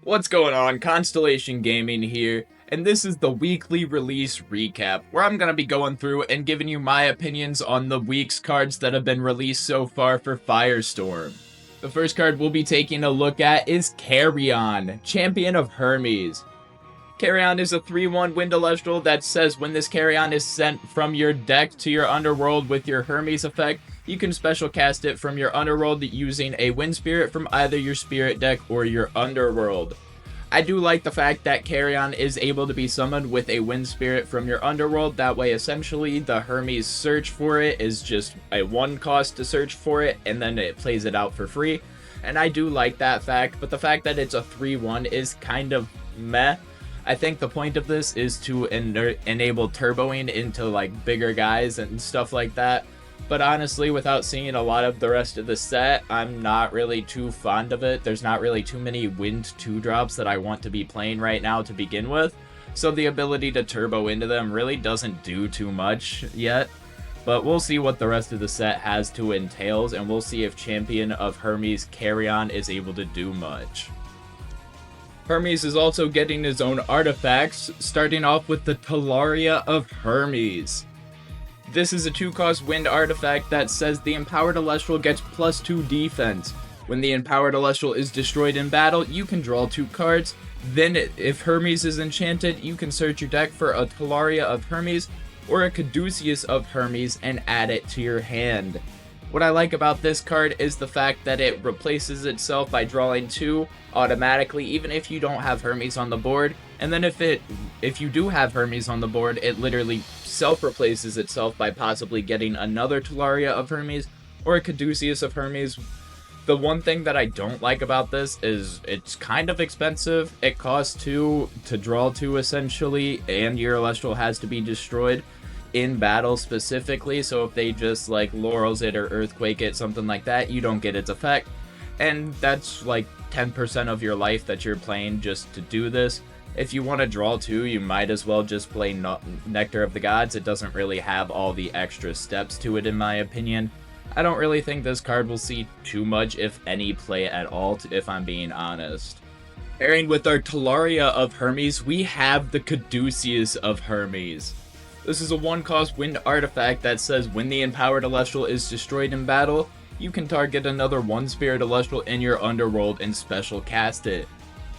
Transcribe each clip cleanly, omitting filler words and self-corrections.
What's going on? Constellation Gaming here, and this is the weekly release recap, where I'm going to be going through and giving you my opinions on the week's cards that have been released so far for Firestorm. The first card we'll be taking a look at is Carrion, Champion of Hermes. Carrion is a 3-1 Wind Celestial that says when this Carrion is sent from your deck to your underworld with your Hermes effect, you can special cast it from your underworld using a Wind Spirit from either your spirit deck or your underworld. I do like the fact that Carrion is able to be summoned with a Wind Spirit from your underworld. That way, essentially, the Hermes search for it is just a 1 cost to search for it, and then it plays it out for free. And I do like that fact, but the fact that it's a 3-1 is kind of meh. I think the point of this is to enable turboing into like bigger guys and stuff like that. But honestly, without seeing a lot of the rest of the set, I'm not really too fond of it. There's not really too many Wind 2-drops that I want to be playing right now to begin with. So the ability to turbo into them really doesn't do too much yet. But we'll see what the rest of the set has to entails, and we'll see if Champion of Hermes Carrion is able to do much. Hermes is also getting his own artifacts, starting off with the Talaria of Hermes. This is a 2-cost wind artifact that says the Empowered Celestial gets +2 defense. When the Empowered Celestial is destroyed in battle, you can draw 2 cards. Then, if Hermes is enchanted, you can search your deck for a Talaria of Hermes or a Caduceus of Hermes and add it to your hand. What I like about this card is the fact that it replaces itself by drawing 2 automatically, even if you don't have Hermes on the board. And then if you do have Hermes on the board, it literally self-replaces itself by possibly getting another Talaria of Hermes or a Caduceus of Hermes. The one thing that I don't like about this is it's kind of expensive. It costs 2 to draw 2 essentially, and your Celestial has to be destroyed in battle specifically, so if they just like Laurels it or Earthquake it, something like that, you don't get its effect. And that's like 10% of your life that you're playing just to do this. If you want to draw 2, you might as well just play Nectar of the Gods. It doesn't really have all the extra steps to it in my opinion. I don't really think this card will see too much, if any, play at all, if I'm being honest. Pairing with our Talaria of Hermes, we have the Caduceus of Hermes. This is a 1-cost wind artifact that says when the Empowered Celestial is destroyed in battle, you can target another 1-spirit Celestial in your underworld and special cast it.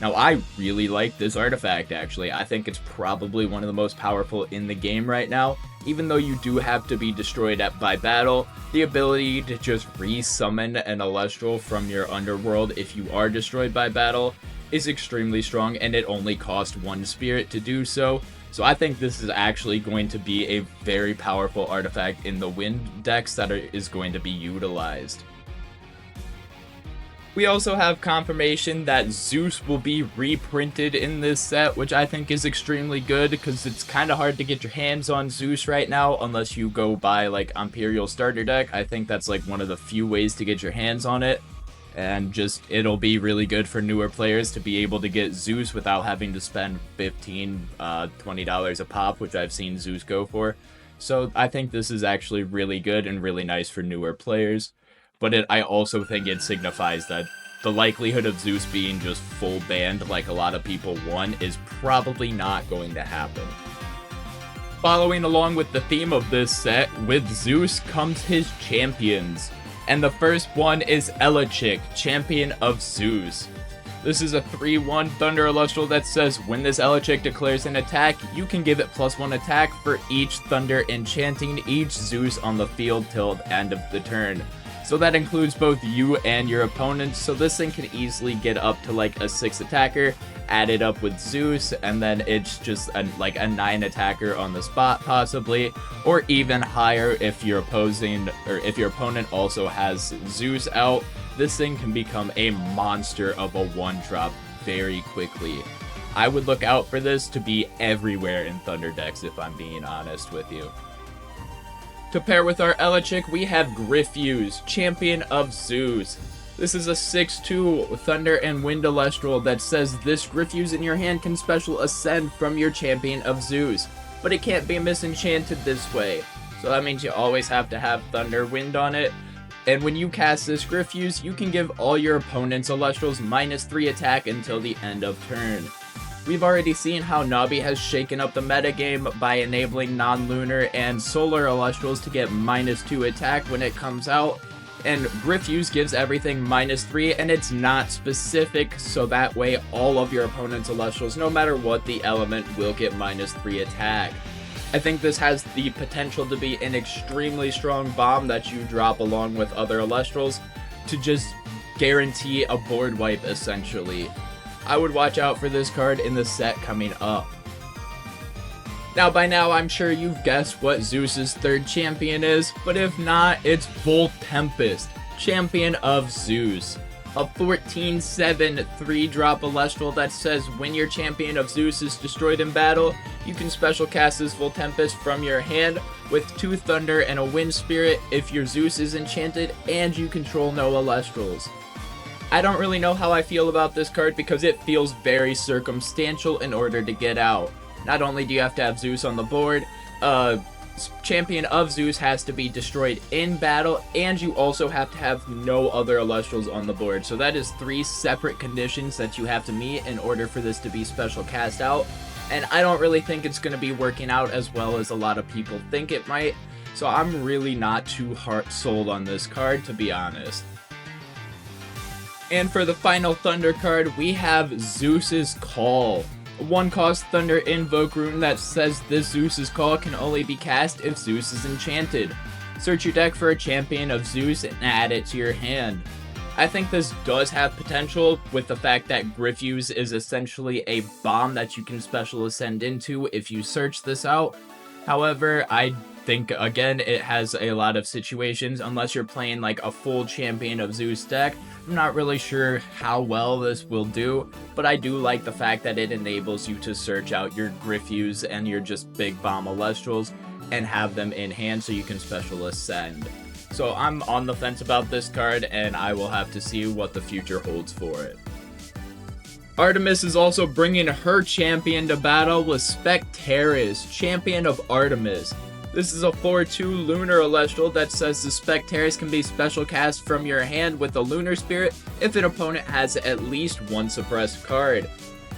Now, I really like this artifact, actually. I think it's probably one of the most powerful in the game right now. Even though you do have to be destroyed by battle, the ability to just re-summon an Celestial from your underworld if you are destroyed by battle is extremely strong, and it only costs 1 spirit to do so. So I think this is actually going to be a very powerful artifact in the wind decks that is going to be utilized. We also have confirmation that Zeus will be reprinted in this set, which I think is extremely good because it's kind of hard to get your hands on Zeus right now unless you go buy like Imperial starter deck. I think that's like one of the few ways to get your hands on it. And just, it'll be really good for newer players to be able to get Zeus without having to spend $15, $20 a pop, which I've seen Zeus go for. So I think this is actually really good and really nice for newer players. But I also think it signifies that the likelihood of Zeus being just full banned like a lot of people want is probably not going to happen. Following along with the theme of this set, with Zeus comes his champions. And the first one is Elachik, Champion of Zeus. This is a 3-1 Thunder Celestial that says when this Elachik declares an attack, you can give it +1 attack for each Thunder enchanting each Zeus on the field till the end of the turn. So that includes both you and your opponents, so this thing can easily get up to like a 6 attacker, add it up with Zeus, and then it's just like a 9 attacker on the spot possibly, or even higher if your opponent also has Zeus out. This thing can become a monster of a 1-drop very quickly. I would look out for this to be everywhere in Thunder decks if I'm being honest with you. To pair with our Elachik, we have Gryffuse, Champion of Zeus. This is a 6-2 Thunder and Wind Celestial that says this Gryffuse in your hand can special ascend from your Champion of Zeus, but it can't be misenchanted this way. So that means you always have to have Thunder Wind on it. And when you cast this Gryffuse, you can give all your opponent's Elestrals -3 attack until the end of turn. We've already seen how Nabi has shaken up the metagame by enabling non-lunar and solar Elestrals to get -2 attack when it comes out, and Gryffuse gives everything -3, and it's not specific, so that way all of your opponent's Elestrals, no matter what the element, will get -3 attack. I think this has the potential to be an extremely strong bomb that you drop along with other Elestrals to just guarantee a board wipe, essentially. I would watch out for this card in the set coming up. Now, by now, I'm sure you've guessed what Zeus's third champion is, but if not, it's Volt Tempest, Champion of Zeus. A 14/7 3-drop Celestial that says when your Champion of Zeus is destroyed in battle, you can special cast this Volt Tempest from your hand with 2 Thunder and a Wind Spirit if your Zeus is enchanted and you control no Elestrals. I don't really know how I feel about this card because it feels very circumstantial in order to get out. Not only do you have to have Zeus on the board, Champion of Zeus has to be destroyed in battle, and you also have to have no other Elestrals on the board. So that is 3 separate conditions that you have to meet in order for this to be special cast out. And I don't really think it's going to be working out as well as a lot of people think it might. So I'm really not too sold on this card, to be honest. And for the final Thunder card, we have Zeus's Call. A 1-cost Thunder Invoke rune that says this Zeus's Call can only be cast if Zeus is enchanted. Search your deck for a Champion of Zeus and add it to your hand. I think this does have potential with the fact that Gryffuse is essentially a bomb that you can special ascend into if you search this out. However, I think, again, it has a lot of situations. Unless you're playing like a full Champion of Zeus deck, I'm not really sure how well this will do, but I do like the fact that it enables you to search out your Gryffuse and your just big bomb Elestrals and have them in hand so you can special ascend. So I'm on the fence about this card, and I will have to see what the future holds for it. Artemis is also bringing her champion to battle with Spectaris, Champion of Artemis. This is a 4/2 Lunar Celestial that says the Spectaris can be special cast from your hand with a Lunar Spirit if an opponent has at least 1 suppressed card.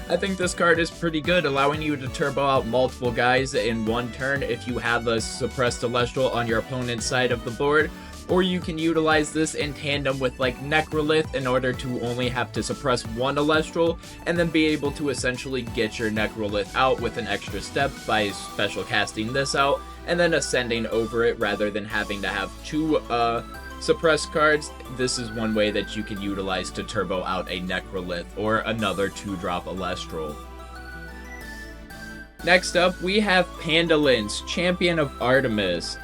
I think this card is pretty good, allowing you to turbo out multiple guys in one turn if you have a suppressed Celestial on your opponent's side of the board, or you can utilize this in tandem with like Necrolith in order to only have to suppress 1 Celestial and then be able to essentially get your Necrolith out with an extra step by special casting this out and then ascending over it rather than having to have 2 suppressed cards. This is one way that you can utilize to turbo out a Necrolith or another 2-drop Elestral. Next up, we have Pandalence, Champion of Artemis.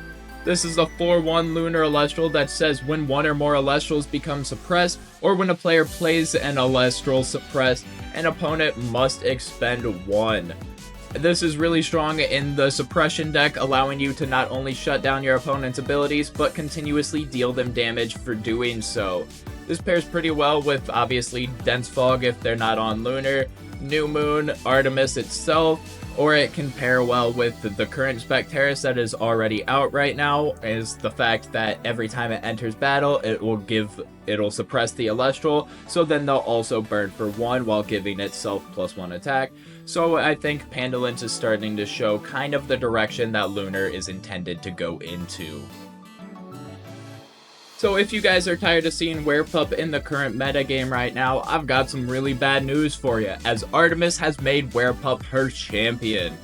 This is a 4/1 Lunar Celestial that says when 1 or more Elestrals become suppressed, or when a player plays an Elestral suppressed, an opponent must expend 1. This is really strong in the suppression deck, allowing you to not only shut down your opponent's abilities, but continuously deal them damage for doing so. This pairs pretty well with, obviously, Dense Fog if they're not on Lunar, New Moon, Artemis itself, or it can pair well with the current Spectaris that is already out right now, is the fact that every time it enters battle, it'll suppress the Elestral, so then they'll also burn for 1 while giving itself +1 attack. So I think Pandalence is starting to show kind of the direction that Lunar is intended to go into. So if you guys are tired of seeing Werepup in the current metagame right now, I've got some really bad news for you, as Artemis has made Werepup her champion.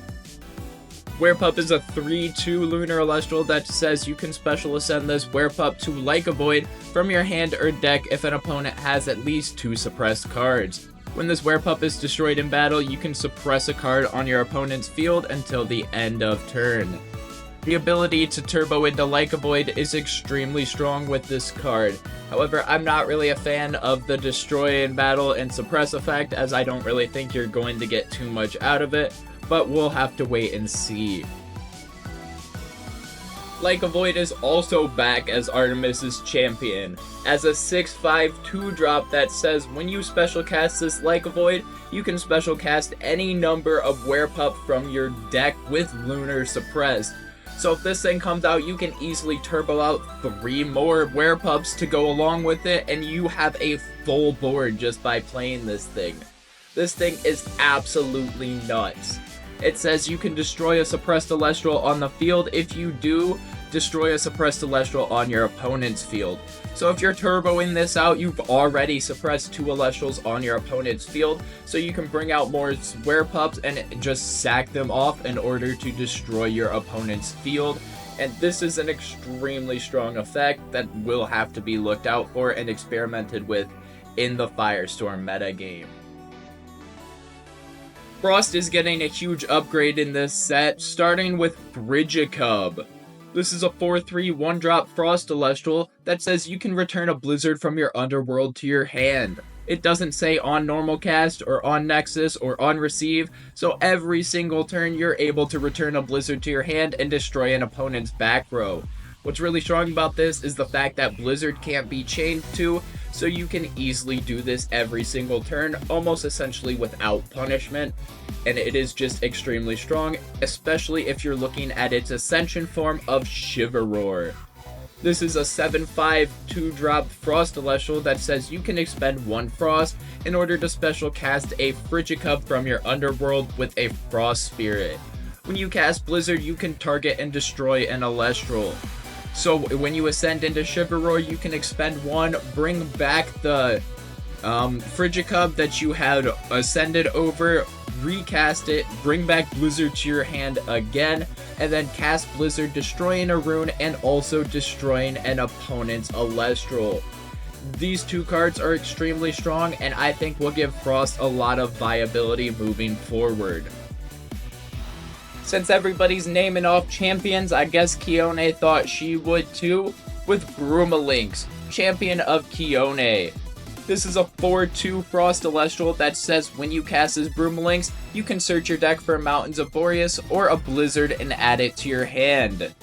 Werepup is a 3/2 Lunar Celestial that says you can special ascend this Werepup to Like a Void from your hand or deck if an opponent has at least 2 suppressed cards. When this Werepup is destroyed in battle, you can suppress a card on your opponent's field until the end of turn. The ability to turbo into Like a Void is extremely strong with this card. However, I'm not really a fan of the destroy in battle and suppress effect, as I don't really think you're going to get too much out of it, but we'll have to wait and see. Like a Void is also back as Artemis's champion, as a 6/5 2-drop that says when you special cast this Like a Void, you can special cast any number of Werepup from your deck with Lunar suppressed. So if this thing comes out, you can easily turbo out 3 more werepups to go along with it, and you have a full board just by playing this thing. This thing is absolutely nuts. It says you can destroy a suppressed Celestial on the field. If you do, destroy a suppressed Celestial on your opponent's field. So if you're turboing this out, you've already suppressed 2 Celestials on your opponent's field, so you can bring out more werepups and just sack them off in order to destroy your opponent's field. And this is an extremely strong effect that will have to be looked out for and experimented with in the Firestorm metagame. Frost is getting a huge upgrade in this set, starting with Frigicub. This is a 4/3 1-drop Frost Celestial that says you can return a Blizzard from your underworld to your hand. It doesn't say on normal cast or on Nexus or on receive, so every single turn you're able to return a Blizzard to your hand and destroy an opponent's back row. What's really strong about this is the fact that Blizzard can't be chained to, so you can easily do this every single turn, almost essentially without punishment, and it is just extremely strong, especially if you're looking at its Ascension form of Shivaroar. This is a 7/5 2-drop Frost Celestial that says you can expend 1 Frost in order to special cast a Frigicub from your underworld with a Frost Spirit. When you cast Blizzard, you can target and destroy an Celestial. So when you ascend into Shivaroar, you can expend 1, bring back the Frigicub that you had ascended over, recast it, bring back Blizzard to your hand again, and then cast Blizzard, destroying a rune and also destroying an opponent's Celestial. These 2 cards are extremely strong, and I think will give Frost a lot of viability moving forward. Since everybody's naming off champions, I guess Kione thought she would too, with Broomalinx, champion of Kione. This is a 4/2 Frost Celestial that says when you cast as Broomalinx, you can search your deck for Mountains of Boreas or a Blizzard and add it to your hand.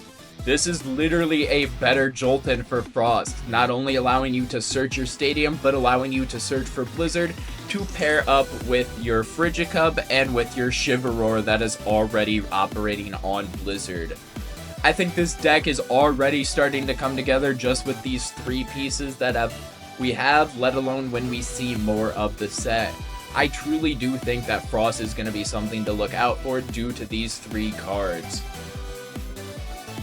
This is literally a better Jolton for Frost, not only allowing you to search your stadium, but allowing you to search for Blizzard to pair up with your Frigicub and with your Shivaroar that is already operating on Blizzard. I think this deck is already starting to come together just with these 3 pieces that we have, let alone when we see more of the set. I truly do think that Frost is going to be something to look out for due to these 3 cards.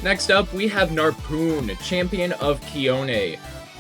Next up, we have Narpoon, champion of Kione.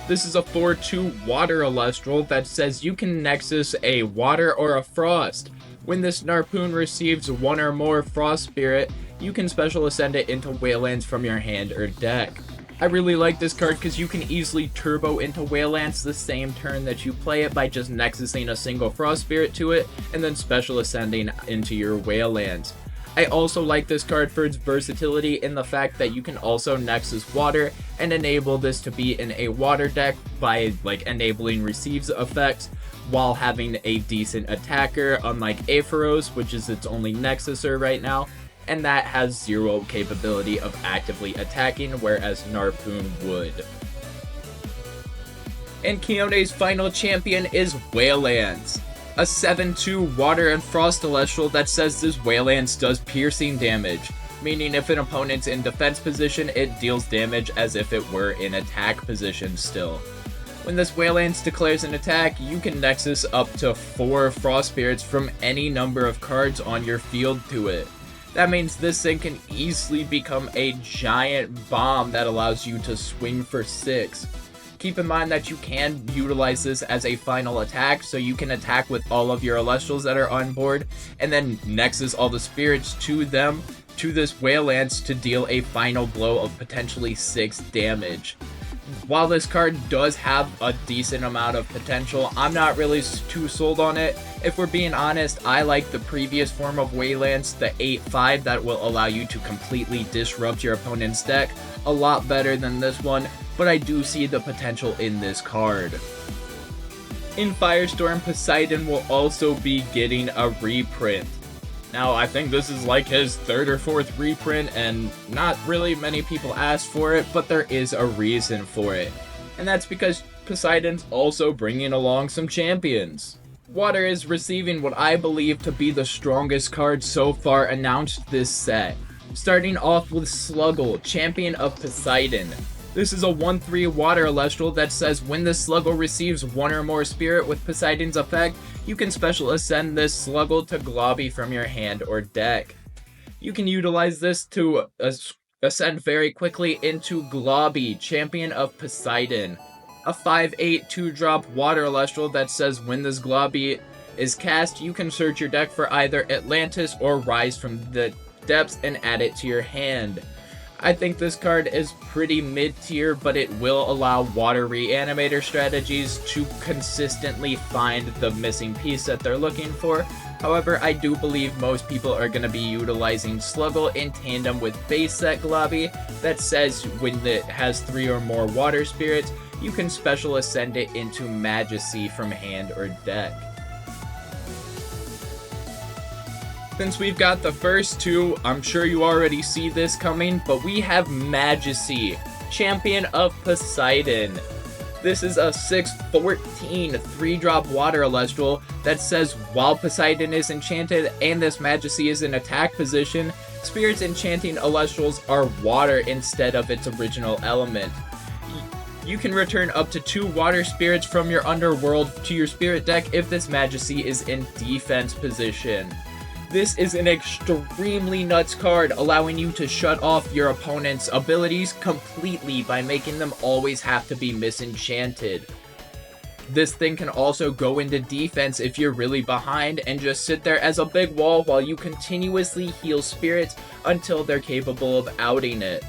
This is a 4/2 Water Celestial that says you can Nexus a Water or a Frost. When this Narpoon receives 1 or more Frost Spirit, you can special ascend it into Waylands from your hand or deck. I really like this card because you can easily turbo into Waylands the same turn that you play it by just Nexusing a single Frost Spirit to it and then special ascending into your Waylands. I also like this card for its versatility in the fact that you can also Nexus Water and enable this to be in a water deck by enabling receives effects while having a decent attacker, unlike Aphoros, which is its only Nexuser right now, and that has 0 capability of actively attacking, whereas Narpoon would. And Kione's final champion is Waylands, a 7/2 Water and Frost Celestial that says this Waylands does piercing damage, meaning if an opponent's in defense position, it deals damage as if it were in attack position still. When this Waylands declares an attack, you can Nexus up to 4 Frost Spirits from any number of cards on your field to it. That means this thing can easily become a giant bomb that allows you to swing for 6. Keep in mind that you can utilize this as a final attack, so you can attack with all of your Celestials that are on board, and then Nexus all the spirits to them, to this Waylands to deal a final blow of potentially 6 damage. While this card does have a decent amount of potential, I'm not really too sold on it. If we're being honest, I like the previous form of Waylands, the 8/5 that will allow you to completely disrupt your opponent's deck, a lot better than this one, but I do see the potential in this card. In Firestorm, Poseidon will also be getting a reprint. Now, I think this is like his 3rd or 4th reprint, and not really many people asked for it, but there is a reason for it. And that's because Poseidon's also bringing along some champions. Water is receiving what I believe to be the strongest card so far announced this set. Starting off with Sluggle, Champion of Poseidon. This is a 1/3 water celestial that says when the Sluggle receives one or more spirit with Poseidon's effect, you can special ascend this Sluggle to Globby from your hand or deck. You can utilize this to ascend very quickly into Globby, Champion of Poseidon. A 5/8 2-drop water celestial that says when this Globby is cast, you can search your deck for either Atlantis or Rise from the Depths and add it to your hand. I think this card is pretty mid-tier, but it will allow water reanimator strategies to consistently find the missing piece that they're looking for. However, I do believe most people are going to be utilizing Sluggle in tandem with base set Globby that says when it has 3 or more water spirits, you can special ascend it into Majesty from hand or deck. Since we've got the first two, I'm sure you already see this coming, but we have Majesty, Champion of Poseidon. This is a 6/14 3-drop water celestial that says while Poseidon is enchanted and this Majesty is in attack position, spirits enchanting celestials are water instead of its original element. You can return up to 2 water spirits from your underworld to your spirit deck if this Majesty is in defense position. This is an extremely nuts card, allowing you to shut off your opponent's abilities completely by making them always have to be misenchanted. This thing can also go into defense if you're really behind and just sit there as a big wall while you continuously heal spirits until they're capable of outing it.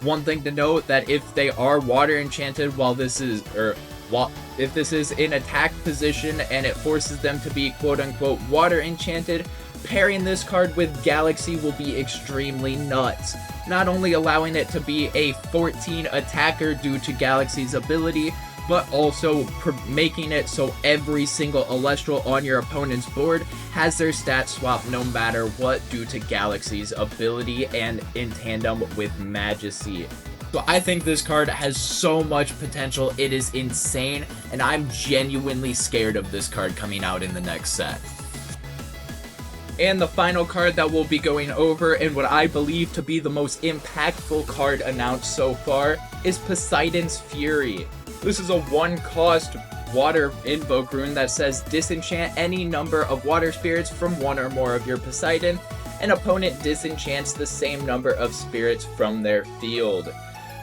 One thing to note, that if they are water enchanted if this is in attack position and it forces them to be quote-unquote water enchanted, pairing this card with Galaxy will be extremely nuts, not only allowing it to be a 14 attacker due to Galaxy's ability, but also making it so every single Celestial on your opponent's board has their stat swap no matter what due to Galaxy's ability and in tandem with Majesty. So I think this card has so much potential, it is insane, and I'm genuinely scared of this card coming out in the next set. And the final card that we'll be going over, and what I believe to be the most impactful card announced so far, is Poseidon's Fury. This is a 1-cost water invoke rune that says disenchant any number of water spirits from one or more of your Poseidon. An opponent disenchants the same number of spirits from their field.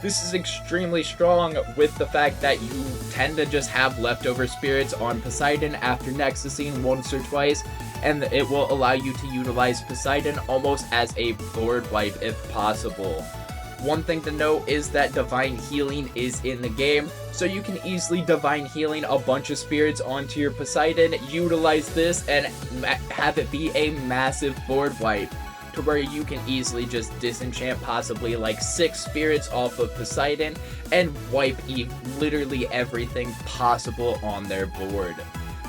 This is extremely strong with the fact that you tend to just have leftover spirits on Poseidon after Nexusing once or twice, and it will allow you to utilize Poseidon almost as a board wipe if possible. One thing to note is that Divine Healing is in the game, so you can easily Divine Healing a bunch of spirits onto your Poseidon, utilize this, and have it be a massive board wipe, to where you can easily just disenchant possibly like 6 spirits off of Poseidon and wipe literally everything possible on their board.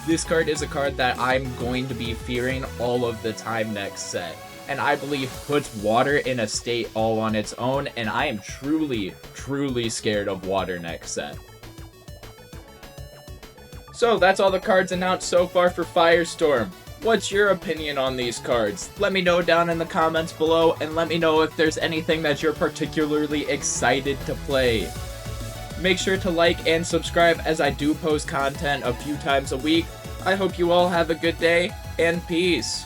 This card is a card that I'm going to be fearing all of the time next set, and I believe puts water in a state all on its own, and I am truly, truly scared of water next set. So that's all the cards announced so far for Firestorm. What's your opinion on these cards? Let me know down in the comments below, and let me know if there's anything that you're particularly excited to play. Make sure to like and subscribe as I do post content a few times a week. I hope you all have a good day, and peace.